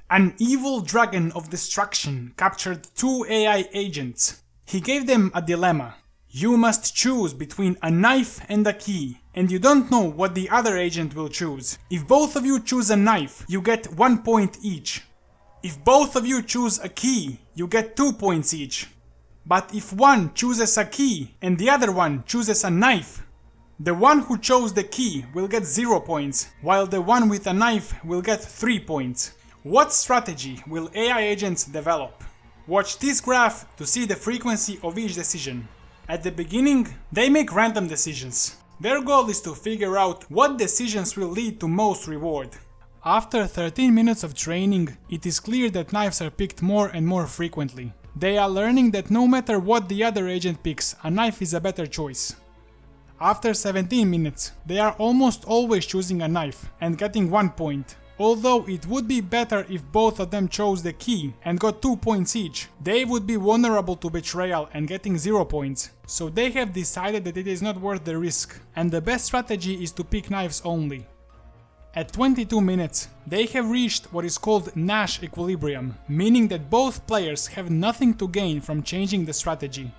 An evil dragon of destruction captured 2 AI agents. He gave them a dilemma. You must choose between a knife and a key, and you don't know what the other agent will choose. If both of you choose a knife, you get 1 point each. If both of you choose a key, you get 2 points each. But if one chooses a key and the other one chooses a knife, the one who chose the key will get 0 points, while the one with a knife will get 3 points. What strategy will AI agents develop? Watch this graph to see the frequency of each decision. At the beginning, they make random decisions. Their goal is to figure out what decisions will lead to most reward. After 13 minutes of training, it is clear that knives are picked more and more frequently. They are learning that no matter what the other agent picks, a knife is a better choice. After 17 minutes, they are almost always choosing a knife and getting 1 point. Although it would be better if both of them chose the key and got 2 points each, they would be vulnerable to betrayal and getting 0 points. So they have decided that it is not worth the risk, and the best strategy is to pick knives only. At 22 minutes, they have reached what is called nash equilibrium, meaning that both players have nothing to gain from changing the strategy.